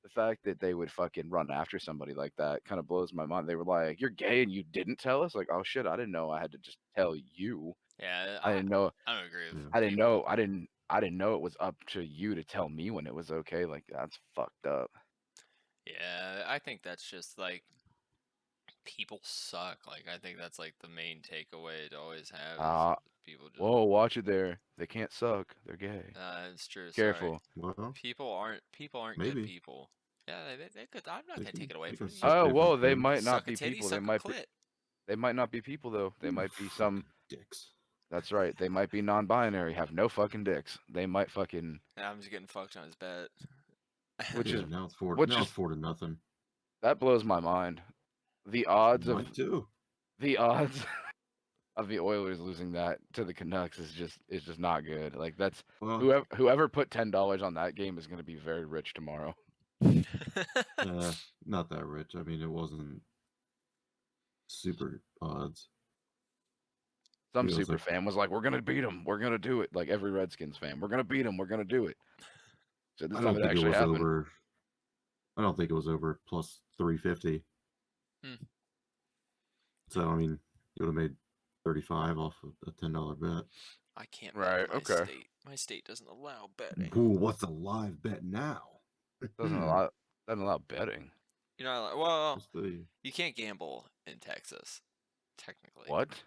S4: the fact that they would fucking run after somebody like that kind of blows my mind. They were like, "You're gay and you didn't tell us?" Like, "Oh shit, I didn't know. I had to just tell you.
S2: Yeah,
S4: I didn't know.
S2: I don't agree with
S3: Yeah.
S4: I didn't
S2: people.
S4: know. I didn't know it was up to you to tell me when it was okay. Like that's fucked up."
S2: Yeah, I think that's just like people suck. Like I think that's like the main takeaway to always have is
S4: Uh,
S2: people just.
S4: whoa, watch it there. They can't suck. They're gay.
S2: It's true. Sorry,
S4: Careful.
S3: Well,
S2: people aren't good
S3: maybe
S2: people. Yeah, they could. I'm not
S3: they
S2: gonna take
S3: can
S2: it away
S3: they
S2: from
S3: can
S2: you.
S3: suck
S4: Oh,
S3: different
S4: whoa, they
S3: things.
S4: might not
S2: Suck a
S4: be
S2: titty,
S4: people.
S2: suck a clit.
S4: They might not be people though. They
S3: Ooh,
S4: might be some.
S3: fucking dicks.
S4: That's right. They might be non-binary, have no fucking dicks. They might fucking,
S2: And I'm just getting fucked on his bet.
S4: which
S3: Yeah,
S4: is
S3: now it's
S4: just
S3: 4-0.
S4: that blows my mind. The
S3: Mine too.
S4: odds of the Oilers losing that to the Canucks is just not good. Like that's
S3: Well,
S4: whoever put $10 on that game is going to be very rich tomorrow.
S3: not that rich. I mean, it wasn't super odds.
S4: Some
S3: It was
S4: super
S3: like,
S4: fan was like, "We're gonna beat them. We're gonna do it." Like every Redskins fan, "We're gonna beat them. We're gonna do it." So this
S3: I
S4: time
S3: don't
S4: it
S3: think it
S4: actually
S3: was
S4: happened.
S3: over. I don't think it was over plus 350.
S2: Hmm.
S3: So I mean, you would have made 35 off of a $10 bet.
S2: I can't bet
S4: Right.
S2: in my
S4: Okay.
S2: state. My state doesn't allow betting.
S3: Ooh, what's a live bet now?
S4: Doesn't allow betting.
S2: You know, well,
S3: What's the
S2: you can't gamble in Texas, technically.
S4: What?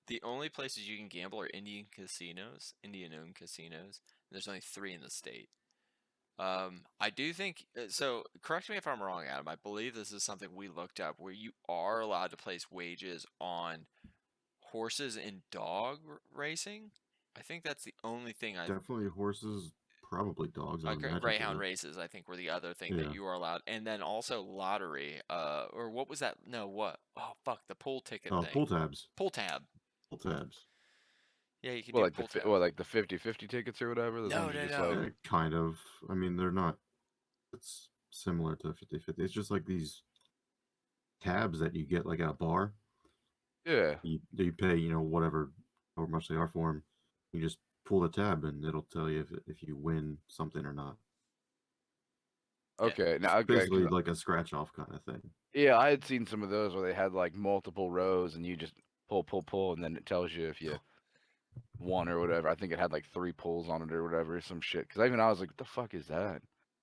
S2: The only places you can gamble are Indian casinos, Indian-owned casinos. And there's only 3 in the state. I do think so. Correct me if I'm wrong, Adam. I believe this is something we looked up where you are allowed to place wagers on horses and dog racing. I think that's the only thing I.
S3: definitely horses, probably dogs. I
S2: Okay,
S3: imagine
S2: Greyhound
S3: so.
S2: races, I think, were the other thing that
S3: Yeah.
S2: you were allowed, and then also lottery. Or what was that? No, what? Oh fuck, the pool ticket
S3: Oh,
S2: thing.
S3: pull tabs.
S2: Pull tab.
S3: Pull tabs.
S2: Yeah, you could
S4: Well,
S2: do
S4: like
S2: pull tab.
S4: like the 50-50 tickets or whatever. Those
S2: No,
S4: ones are
S2: no,
S4: just
S2: no.
S4: like
S3: Kind of. I mean, they're not. It's similar to 50-50. It's just like these tabs that you get like at a bar.
S4: yeah.
S3: You pay, whatever, however much they are for them. You just pull the tab and it'll tell you if you win something or not.
S2: Yeah.
S4: Okay, now
S3: It's
S4: okay,
S3: basically
S4: 'cause
S3: like a scratch off kind of thing.
S4: yeah, I had seen some of those where they had like multiple rows and you just pull, and then it tells you if you won or whatever. I think it had like 3 pulls on it or whatever, some shit. Because even I was like, what the fuck is that?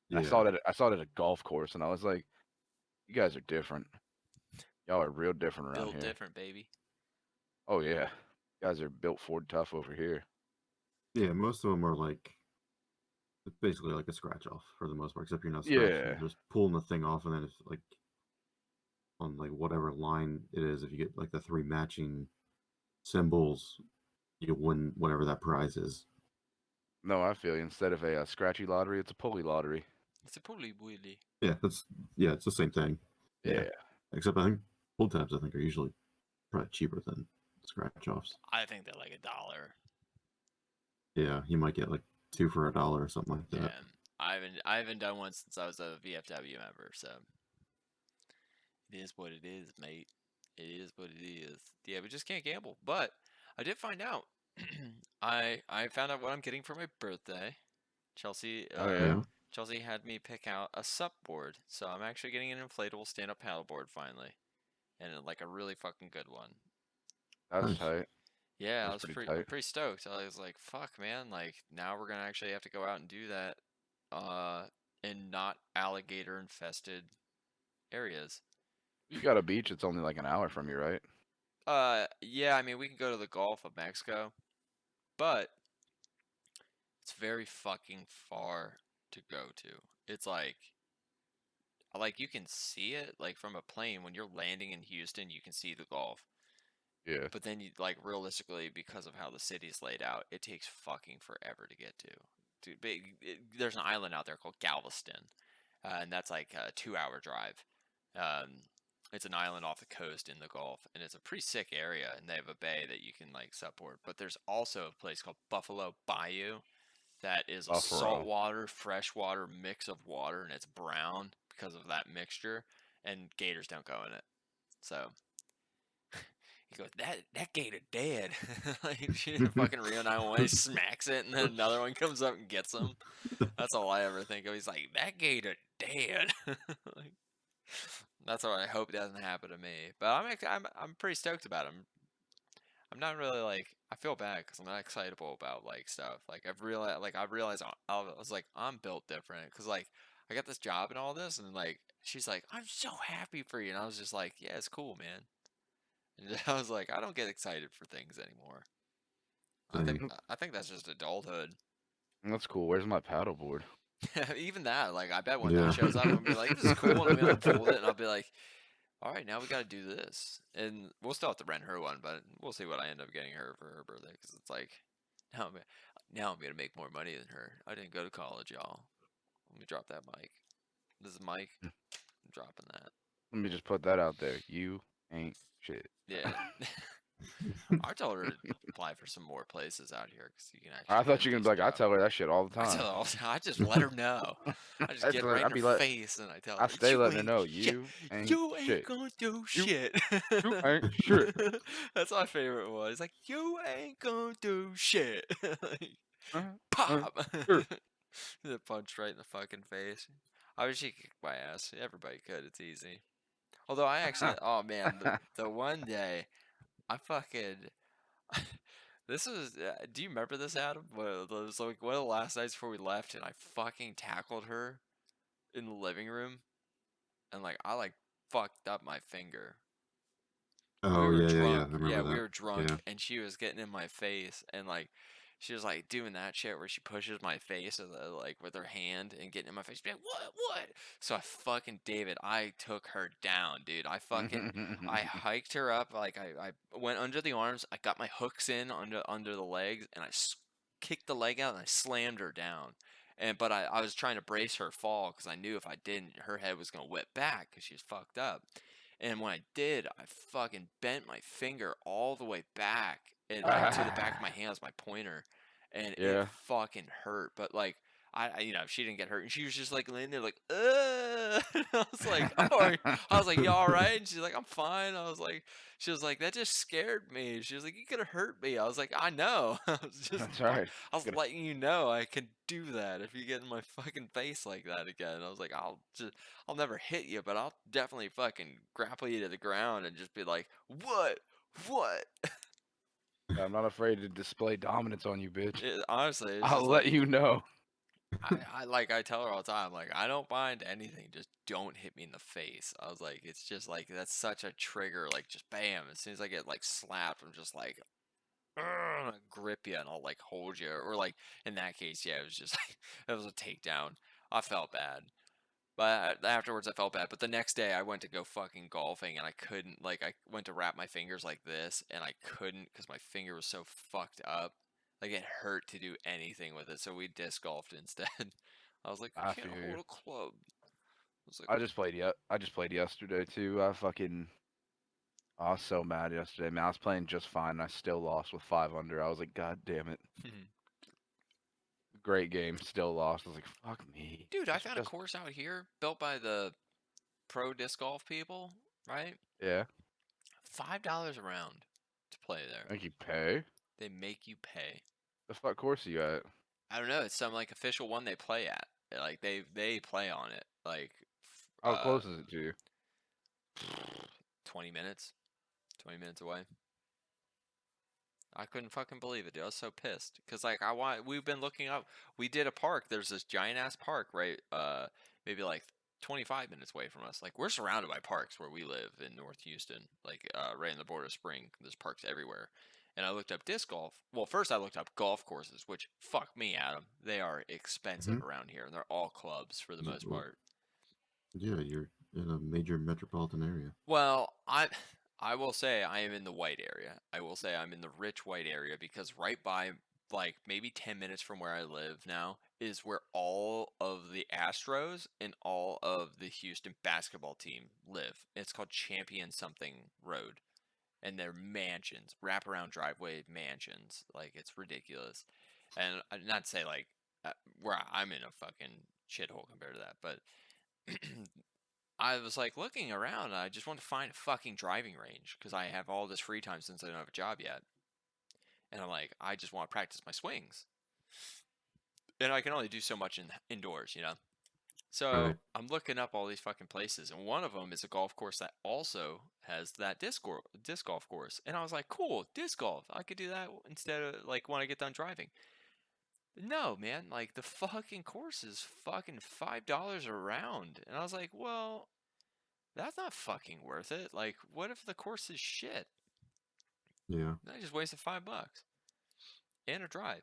S3: Yeah.
S4: I saw it at a golf course, and I was like, you guys are different. Y'all are real different around
S2: Built
S4: here.
S2: different, baby.
S4: Oh yeah, you guys are built Ford tough over here.
S3: Yeah, most of them are like it's basically like a scratch off for the most part, except you're not scratching.
S4: Yeah.
S3: You're just pulling the thing off, and then if like on like whatever line it is, if you get like the 3 matching symbols, you win whatever that prize is.
S4: No, I feel you. Instead of a scratchy lottery, it's a pulley lottery.
S2: It's a pulley willy.
S3: Yeah, it's the same thing.
S4: Yeah.
S3: Except I think pull tabs are usually probably cheaper than scratch offs.
S2: I think they're like $1.
S3: Yeah, you might get like 2 for $1 or something like that.
S2: Yeah, I haven't done one since I was a VFW member, so it is what it is, mate. It is what it is. Yeah, we just can't gamble. But I did find out. I found out what I'm getting for my birthday. Chelsea.
S4: Oh yeah.
S3: Yeah.
S2: Chelsea had me pick out a sup board, so I'm actually getting an inflatable stand-up paddleboard finally, and like a really fucking good one.
S4: That's
S3: Nice.
S4: tight.
S2: Yeah,
S4: That's
S2: I was
S4: pretty
S2: I'm
S4: tight.
S2: pretty stoked. I was like, fuck, man, like now we're gonna actually have to go out and do that, in not alligator infested areas.
S4: You got a beach. It's only like an hour from you, right?
S2: Yeah, I mean we can go to the Gulf of Mexico, but it's very fucking far to go to. It's like you can see it like from a plane when you're landing in Houston, you can see the Gulf.
S4: Yeah.
S2: But then you like realistically because of how the city's laid out, it takes fucking forever to get to. Dude, there's an island out there called Galveston, and that's like a 2-hour drive. It's an island off the coast in the Gulf, and it's a pretty sick area. And they have a bay that you can like support. But there's also a place called Buffalo Bayou that is a
S4: Buffalo.
S2: saltwater, freshwater mix of water, and it's brown because of that mixture. And gators don't go in it, so. He goes, that gator dead. Like she in fucking Rio 911, he smacks it, and then another one comes up and gets him. That's all I ever think of. He's like, that gator dead. Like, that's what I hope doesn't happen to me. But I'm pretty stoked about him. I'm not really like I feel bad because I'm not excitable about like stuff. Like I realized I was like I'm built different because like I got this job and all this, and like she's like I'm so happy for you, and I was just like yeah, it's cool, man. And I was like, I don't get excited for things anymore. I think that's just adulthood.
S4: That's cool. Where's my paddleboard?
S2: Even that, like, I bet when
S3: Yeah.
S2: that shows up, I'm gonna be like, this is cool, and I'm gonna unfold it, and I'll be like, all right, now we got to do this, and we'll still have to rent her one, but we'll see what I end up getting her for her birthday, because it's like, now I'm gonna make more money than her. I didn't go to college, y'all. Let me drop that mic. This is Mike. I'm dropping that.
S4: Let me just put that out there. You ain't shit.
S2: Yeah. I told her to apply for some more places out here because you can actually.
S4: I
S2: get
S4: thought
S2: a
S4: you were gonna be like,
S2: decent
S4: I
S2: job.
S4: tell her that shit all the
S2: I
S4: time.
S2: tell her all the time. I just let her know. I just
S4: That's
S2: get
S4: what
S2: right
S4: I'd
S2: in
S4: be
S2: her
S4: like-
S2: face and I tell her.
S4: I stay letting her
S2: ain't
S4: know
S2: shit.
S4: you ain't
S2: You ain't
S4: shit.
S2: gonna do
S4: You-
S2: shit.
S4: You ain't shit.
S2: That's my favorite one. It's like you ain't gonna do shit. Like,
S4: Uh,
S2: pop.
S4: sure.
S2: The punch right in the fucking face. I wish she could kick my ass. Everybody could. It's easy. Although I actually, oh man, the one day I fucking. This was. Do you remember this, Adam? Well, it was like one of the last nights before we left, and I fucking tackled her in the living room, and like I like fucked up my finger.
S3: Oh,
S2: We were
S3: yeah. I
S2: drunk.
S3: remember
S2: Yeah,
S3: that.
S2: we were drunk,
S3: Yeah.
S2: and she was getting in my face, and like she was like doing that shit where she pushes my face like with her hand and getting in my face. She'd be like, what? So I fucking I took her down, dude. I hiked her up, like I went under the arms. I got my hooks in under the legs, and I kicked the leg out, and I slammed her down. But I was trying to brace her fall because I knew if I didn't, her head was gonna whip back because she was fucked up. And when I did, I fucking bent my finger all the way back and like to the back of my hand was my pointer, and it
S4: Yeah.
S2: fucking hurt. But like she didn't get hurt, and she was just like laying there like, and I was like, I was like, you all right? And she's like, I'm fine. She was like, that just scared me. She was like, you could have hurt me. I was like, I know. I was just,
S4: That's right.
S2: I was letting you know I could do that if you get in my fucking face like that again. I was like, I'll never hit you, but I'll definitely fucking grapple you to the ground and just be like, what?
S4: I'm not afraid to display dominance on you, bitch.
S2: Honestly, it's
S4: I'll
S2: just
S4: let
S2: like,
S4: you know.
S2: I tell her all the time, like, I don't mind anything, just don't hit me in the face. I was like, it's just like that's such a trigger, like just bam. As soon as I get like slapped, I'm just like, I'll grip you and I'll like hold you, or like in that case, yeah, it was just it was a takedown. I felt bad, but afterwards I felt bad. But the next day I went to go fucking golfing and I couldn't, like, I went to wrap my fingers like this and I couldn't because my finger was so fucked up. Like it hurt to do anything with it, so we disc golfed instead. I was like, I
S4: I
S2: can't
S4: feel
S2: hold
S4: you.
S2: a club. I was like,
S4: I just played yesterday too. I was so mad yesterday. Man, I was playing just fine. And I still lost with 5 under. I was like, God damn it. Great game. Still lost. I was like, fuck me.
S2: dude, I found a course out here built by the pro disc golf people, right?
S4: Yeah.
S2: $5 a round to play there.
S4: I think you pay.
S2: They make you pay.
S4: The fuck course are you at?
S2: I don't know. It's some like official one they play at. Like they play on it. Like
S4: How close is it to you?
S2: 20 minutes. 20 minutes away. I couldn't fucking believe it, dude. I was so pissed because like we've been looking up. We did a park. There's this giant ass park, right? Maybe like 25 minutes away from us. Like we're surrounded by parks where we live in North Houston, like right in the border of Spring. There's parks everywhere. And I looked up disc golf. Well, first I looked up golf courses, which fuck me, Adam. They are expensive around here, and they're all clubs for the
S3: Yeah,
S2: most
S3: well,
S2: part.
S3: Yeah, you're in a major metropolitan area.
S2: Well, I will say I am in the white area. I will say I'm in the rich white area because right by, like, maybe 10 minutes from where I live now is where all of the Astros and all of the Houston basketball team live. It's called Champion something Road, and they're mansions, wraparound driveway mansions. Like, it's ridiculous. And not to say like where I'm in a fucking shithole compared to that, but I was like looking around and I just want to find a fucking driving range because I have all this free time since I don't have a job yet. And I'm like, I just want to practice my swings. And I can only do so much indoors, you know? So
S3: Right.
S2: I'm looking up all these fucking places, and one of them is a golf course that also has that disc golf course. And I was like, cool, disc golf. I could do that instead of like when I get done driving. No, man, like the fucking course is fucking $5 a round. And I was like, well, that's not fucking worth it. Like, what if the course is shit?
S3: Yeah.
S2: I just wasted $5 and a drive.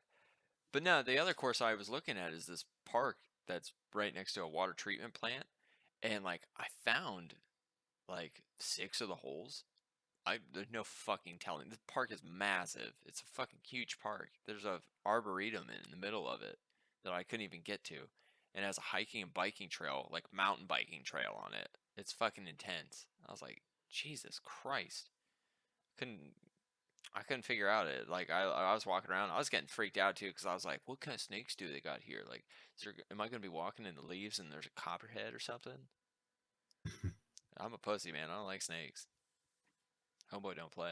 S2: But no, the other course I was looking at is this park that's right next to a water treatment plant, and like I found like 6 of the holes. There's no fucking telling. This park is massive. It's a fucking huge park. There's a arboretum in the middle of it that I couldn't even get to, and it has a hiking and biking trail, like mountain biking trail on it. It's fucking intense. I was like, Jesus Christ. Couldn't I couldn't figure out it. Like I was walking around, I was getting freaked out too because I was like, what kind of snakes do they got here? Like, am I gonna be walking in the leaves and there's a copperhead or something? I'm a pussy, man. I don't like snakes. Homeboy don't play.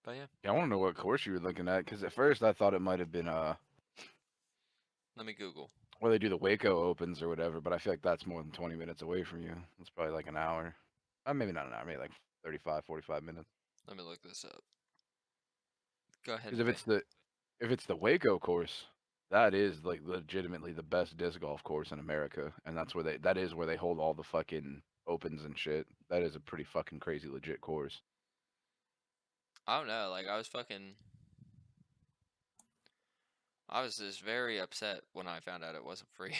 S2: But yeah,
S4: Yeah, I want to know what course you were looking at because at first I thought it might have been
S2: let me Google.
S4: where they do the Waco Opens or whatever, but I feel like that's more than 20 minutes away from you. It's probably like an hour. Maybe not an hour, maybe like 35, 45 minutes.
S2: Let me look this up. Go ahead.
S4: Because if it's the Waco course, that is like legitimately the best disc golf course in America, and that is where they hold all the fucking opens and shit. That is a pretty fucking crazy legit course.
S2: I don't know. Like I was just very upset when I found out it wasn't free.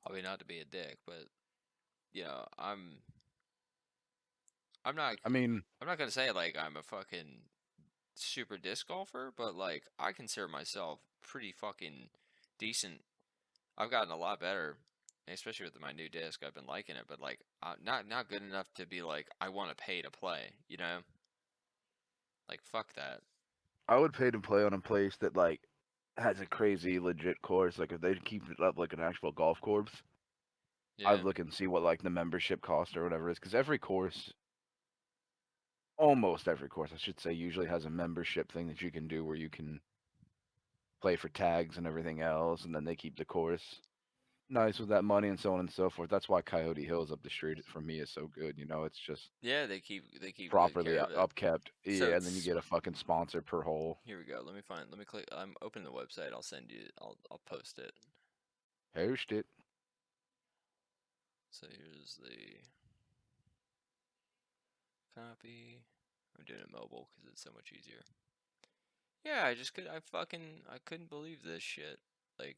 S2: I mean, not to be a dick, but you know, I'm not
S4: I mean,
S2: I'm not gonna say like I'm a fucking super disc golfer, but like I consider myself pretty fucking decent. I've gotten a lot better, especially with my new disc. I've been liking it, but like not good enough to be like I want to pay to play. You know, like fuck that.
S4: I would pay to play on a place that like has a crazy legit course. Like if they keep it up like an actual golf course,
S2: Yeah,
S4: I'd look and see what like the membership cost or whatever is. Because every course, almost every course, I should say, usually has a membership thing that you can do where you can play for tags and everything else, and then they keep the course nice with that money and so on and so forth. That's why Coyote Hills up the street from me is so good. You know, it's just
S2: yeah, they keep good
S4: properly
S2: care of it.
S4: upkept.
S2: So
S4: Yeah, and then you get a fucking sponsor per hole.
S2: here we go. Let me click. I'm opening the website. I'll send you. I'll post it.
S4: Host it.
S2: So here's the copy. I'm doing it mobile because it's so much easier. Yeah, I couldn't believe this shit. Like,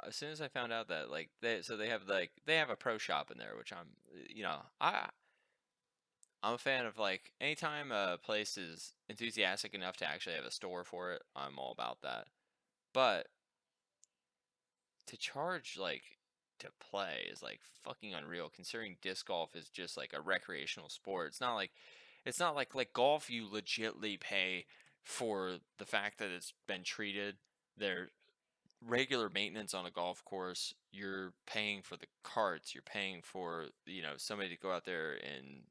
S2: as soon as I found out that like they have a pro shop in there, which I'm a fan of. Like anytime a place is enthusiastic enough to actually have a store for it, I'm all about that. But to charge like to play is like fucking unreal, considering disc golf is just like a recreational sport. It's not like golf. You legitly pay for the fact that it's been treated. Their regular maintenance on a golf course, you're paying for the carts, you're paying for somebody to go out there and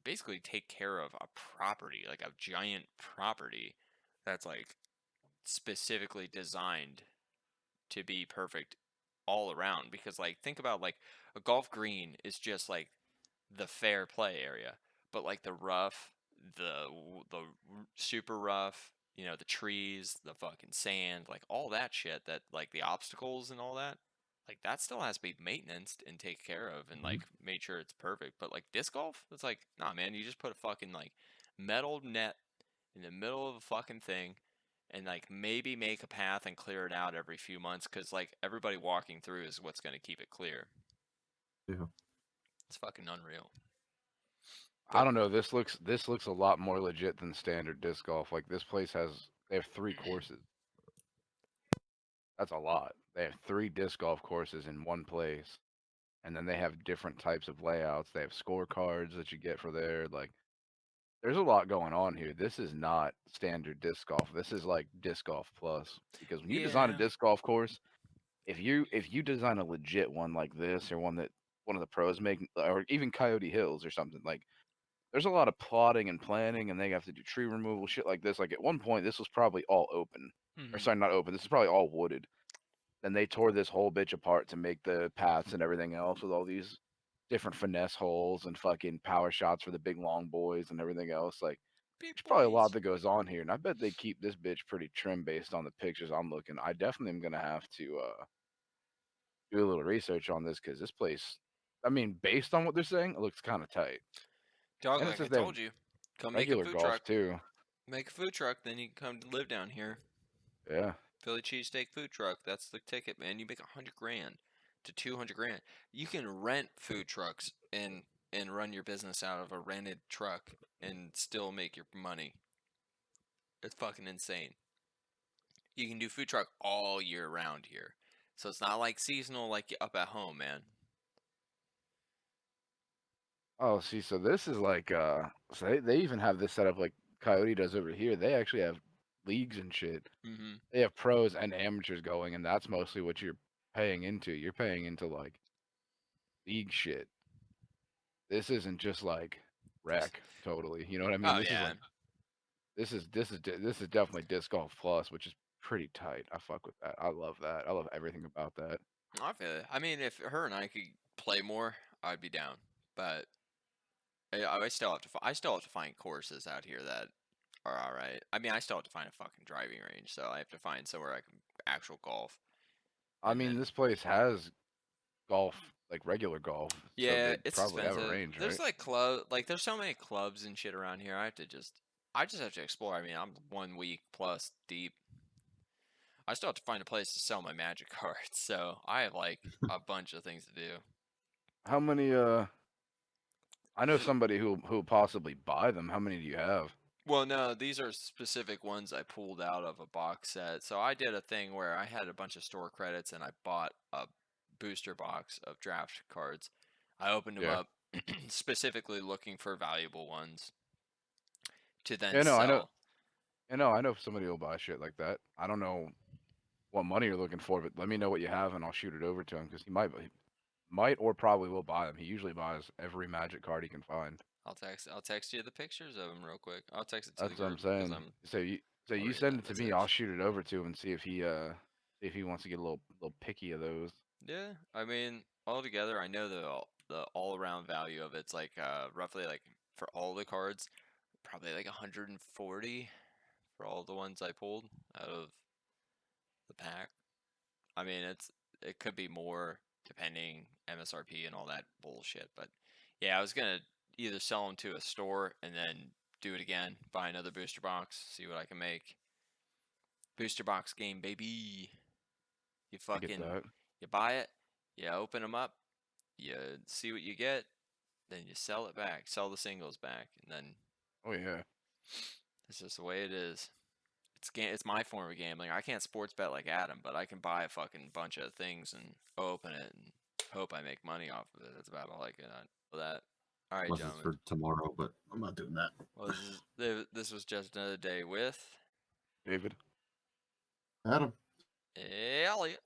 S2: basically take care of a property, like a giant property that's like specifically designed to be perfect all around. Because like think about like a golf green is just like the fair play area, but like the rough, the super rough, the trees, the fucking sand, like all that shit, that like the obstacles and all that, like that still has to be maintenance and taken care of and
S3: Mhm.
S2: like made sure it's perfect. But like disc golf, it's like, nah, man, you just put a fucking like metal net in the middle of a fucking thing and like maybe make a path and clear it out every few months, because like everybody walking through is what's going to keep it clear.
S3: Yeah.
S2: It's fucking unreal.
S4: I
S2: But
S4: don't know. This looks a lot more legit than standard disc golf. Like this place they have 3 courses. That's a lot. They have 3 disc golf courses in one place, and then they have different types of layouts. They have scorecards that you get for there. Like there's a lot going on here. This is not standard disc golf. This is like disc golf plus. Because when you design a
S2: yeah,
S4: disc golf course, if you design a legit one like this or one that one of the pros make, or even Coyote Hills or something, like there's a lot of plotting and planning, and they have to do tree removal, shit like this. Like at one point, this was probably all open, or
S2: mhm.
S4: sorry, not open. This is probably all wooded. Then they tore this whole bitch apart to make the paths and everything else with all these different finesse holes and fucking power shots for the big long boys and everything else. Like
S2: Big
S4: there's probably a lot
S2: boys.
S4: that goes on here, and I bet they keep this bitch pretty trim based on the pictures I'm looking. I definitely am gonna have to do a little research on this because this place, I mean, based on what they're saying, it looks kind of tight.
S2: Dog,
S4: And it
S2: like I
S4: says they have
S2: told you, come make a
S4: regular
S2: food truck.
S4: golf too.
S2: Make a food truck, then you can come to live down here.
S4: Yeah.
S2: Philly cheesesteak food truck. That's the ticket, man. You make 100 grand to 200 grand. You can rent food trucks and run your business out of a rented truck and still make your money. It's fucking insane. You can do food truck all year round here. So it's not like seasonal like up at home, man.
S4: Oh, see, so this is like so they even have this set up like Coyote does over here. They actually have leagues and shit.
S2: Mm-hmm.
S4: They have pros and amateurs going, and that's mostly what you're paying into. You're paying into like league shit. This isn't just like rec totally. You know what I mean?
S2: Oh
S4: This is
S2: yeah.
S4: like this is definitely disc golf plus, which is pretty tight. I fuck with that. I love that. I love everything about that.
S2: I feel it. I mean, if her and I could play more, I'd be down. But I still have to. I still have to find courses out here that are all right. I mean, I still have to find a fucking driving range, so I have to find somewhere I can actual golf.
S4: I
S2: And
S4: mean,
S2: then
S4: this place has golf, like regular golf, so
S2: yeah,
S4: they
S2: it's
S4: probably have a
S2: expensive.
S4: range,
S2: There's
S4: right?
S2: like there's so many clubs and shit around here. I just have to explore. I mean, I'm 1 week plus deep. I still have to find a place to sell my magic cards, so I have like a bunch of things to do.
S4: How many I know somebody who will possibly buy them. How many do you have?
S2: Well, no, these are specific ones I pulled out of a box set. So I did a thing where I had a bunch of store credits and I bought a booster box of draft cards. I opened them
S4: Yeah.
S2: up specifically looking for valuable ones to then
S4: Yeah, no, I know.
S2: sell.
S4: I know somebody will buy shit like that. I don't know what money you're looking for, but let me know what you have and I'll shoot it over to him because he might or probably will buy them. He usually buys every Magic card he can find.
S2: I'll text you the pictures of them real quick. I'll text it to the
S4: That's what I'm
S2: group because
S4: saying.
S2: I'm
S4: So you
S2: already in
S4: send
S2: that
S4: it to me. I'll
S2: message.
S4: shoot it over to him and see if he wants to get a little picky of those.
S2: Yeah, I mean, altogether, I know the all around value of it's like roughly like for all the cards, probably like 140 for all the ones I pulled out of the pack. I mean, it could be more depending MSRP and all that bullshit, but yeah, I was gonna either sell them to a store and then do it again, buy another booster box, see what I can make. Booster box game, baby. You
S4: I get
S2: fucking
S4: that.
S2: you buy it, you open them up, you see what you get, then you sell it back, sell the singles back, and then
S4: Oh yeah.
S2: it's just the way it is. It's my form of gambling. I can't sports bet like Adam, but I can buy a fucking bunch of things and open it and hope I make money off of it. That's about all I can do that. All right,
S3: Unless it's
S2: gentlemen.
S3: for tomorrow, but I'm not doing that.
S2: Well, this was just another day with
S4: David.
S3: Adam.
S2: Elliott.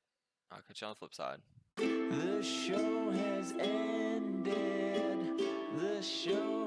S2: I'll catch you on the flip side.
S1: The show has ended. The show